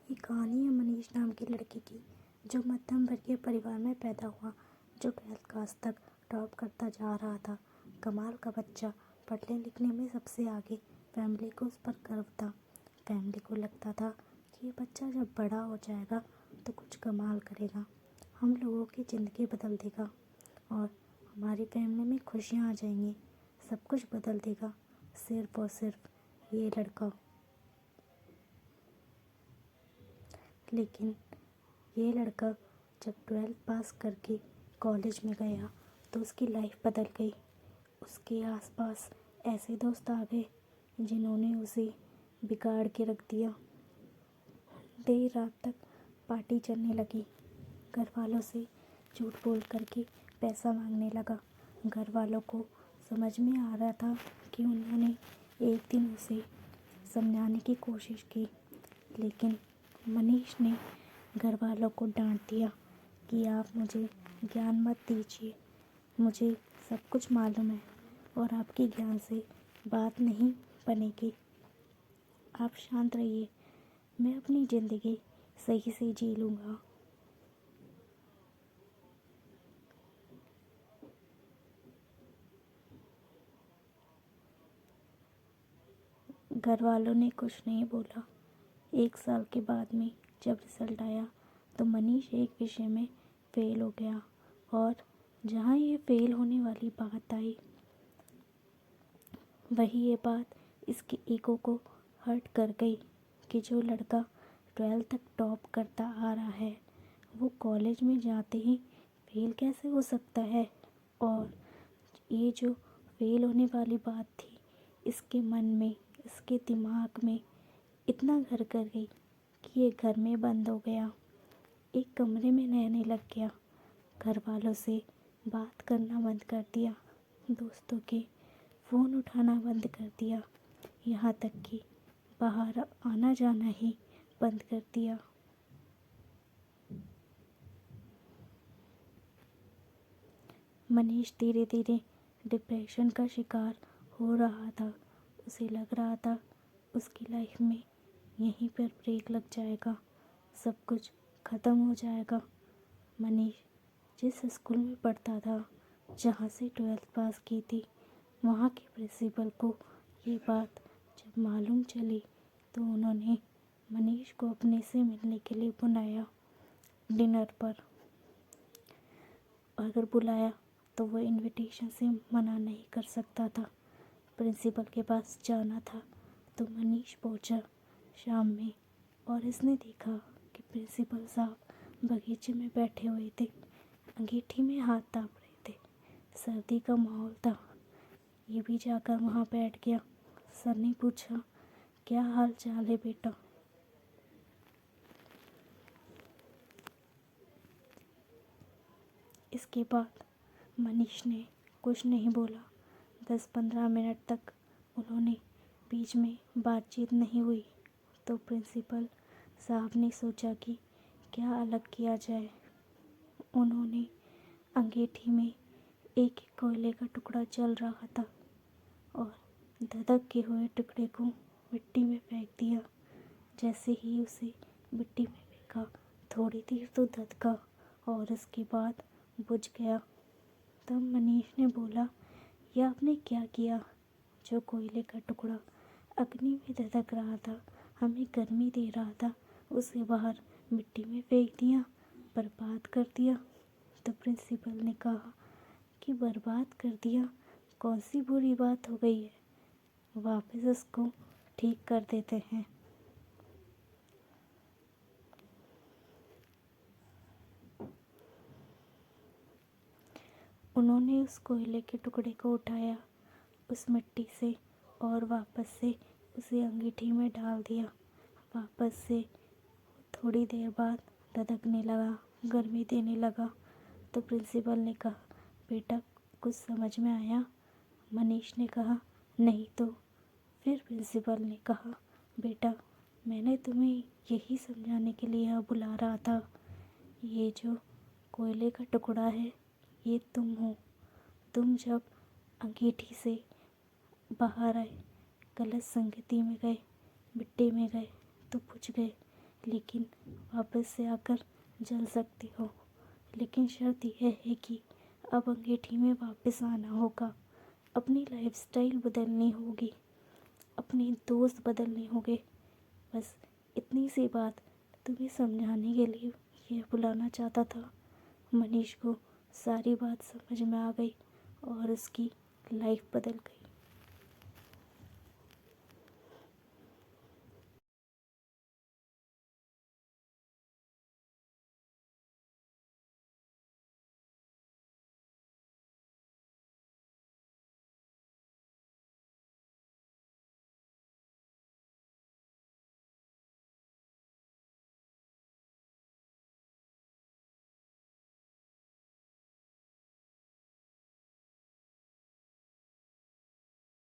ये कहानी है मनीष नाम के लड़के की, जो मध्यम वर्गीय परिवार में पैदा हुआ, जो 12th क्लास तक टॉप करता जा रहा था। कमाल का बच्चा, पढ़ने लिखने में सबसे आगे। फैमिली को उस पर गर्व था। फैमिली को लगता था कि ये बच्चा जब बड़ा हो जाएगा तो कुछ कमाल करेगा, हम लोगों की ज़िंदगी बदल देगा और हमारी फैमिली में खुशियाँ आ जाएंगी, सब कुछ बदल देगा, सिर्फ और सिर्फ ये लड़का। लेकिन ये लड़का जब 12th पास करके कॉलेज में गया तो उसकी लाइफ बदल गई। उसके आसपास ऐसे दोस्त आ गए जिन्होंने उसे बिगाड़ के रख दिया। देर रात तक पार्टी चलने लगी। घर वालों से झूठ बोल करके पैसा मांगने लगा। घर वालों को समझ में आ रहा था कि उन्होंने एक दिन उसे समझाने की कोशिश की, लेकिन मनीष ने घर वालों को डांट दिया कि आप मुझे ज्ञान मत दीजिए, मुझे सब कुछ मालूम है और आपके ज्ञान से बात नहीं बनेगी। आप शांत रहिए, मैं अपनी ज़िंदगी सही से जी लूँगा। घर वालों ने कुछ नहीं बोला। 1 साल के बाद में जब रिज़ल्ट आया तो मनीष एक विषय में फेल हो गया और जहाँ ये फेल होने वाली बात आई, वही ये बात इसके ईगो को हर्ट कर गई कि जो लड़का 12th तक टॉप करता आ रहा है वो कॉलेज में जाते ही फेल कैसे हो सकता है। और ये जो फेल होने वाली बात थी इसके मन में, इसके दिमाग में इतना घर कर गई कि ये घर में बंद हो गया, एक कमरे में रहने लग गया। घर वालों से बात करना बंद कर दिया, दोस्तों के फ़ोन उठाना बंद कर दिया, यहाँ तक कि बाहर आना जाना ही बंद कर दिया। मनीष धीरे धीरे डिप्रेशन का शिकार हो रहा था। उसे लग रहा था उसकी लाइफ में यहीं पर ब्रेक लग जाएगा, सब कुछ ख़त्म हो जाएगा। मनीष जिस स्कूल में पढ़ता था, जहाँ से 12th पास की थी, वहाँ के प्रिंसिपल को ये बात जब मालूम चली तो उन्होंने मनीष को अपने से मिलने के लिए बुलाया डिनर पर। अगर बुलाया तो वो इनविटेशन से मना नहीं कर सकता था, प्रिंसिपल के पास जाना था। तो मनीष पहुंचा शाम में और इसने देखा कि प्रिंसिपल साहब बगीचे में बैठे हुए थे, अंगीठी में हाथ दाब रहे थे। सर्दी का माहौल था। ये भी जाकर वहाँ बैठ गया। सर ने पूछा, क्या हाल चाल है बेटा? इसके बाद मनीष ने कुछ नहीं बोला। 10-15 मिनट तक उन्होंने बीच में बातचीत नहीं हुई तो प्रिंसिपल साहब ने सोचा कि क्या अलग किया जाए। उन्होंने अंगीठी में एक कोयले का टुकड़ा जल रहा था और धधक के हुए टुकड़े को मिट्टी में फेंक दिया। जैसे ही उसे मिट्टी में फेंका, थोड़ी देर तो धधका और उसके बाद बुझ गया। तब मनीष ने बोला, यह आपने क्या किया? जो कोयले का टुकड़ा अग्नि में धधक रहा था, हमें गर्मी दे रहा था, उसे बाहर मिट्टी में फेंक दिया, बर्बाद कर दिया। तो प्रिंसिपल ने कहा कि बर्बाद कर दिया, कौन सी बुरी बात हो गई है, वापस उसको ठीक कर देते हैं। उन्होंने उस कोयले के टुकड़े को उठाया उस मिट्टी से और वापस से उसे अंगीठी में डाल दिया। वापस से थोड़ी देर बाद धधकने लगा, गर्मी देने लगा। तो प्रिंसिपल ने कहा, बेटा कुछ समझ में आया? मनीष ने कहा, नहीं तो। फिर प्रिंसिपल ने कहा, बेटा मैंने तुम्हें यही समझाने के लिए यहाँ बुला रहा था, ये जो कोयले का टुकड़ा है ये तुम हो। तुम जब अंगीठी से बाहर आए, गलत संगति में गए, मिट्टी में गए तो बुझ गए, लेकिन वापस से आकर जल सकती हो। लेकिन शर्त यह है कि अब अंगीठी में वापस आना होगा, अपनी लाइफस्टाइल बदलनी होगी, अपने दोस्त बदलने होंगे। बस इतनी सी बात तुम्हें समझाने के लिए यह बुलाना चाहता था। मनीष को सारी बात समझ में आ गई और उसकी लाइफ बदल गई।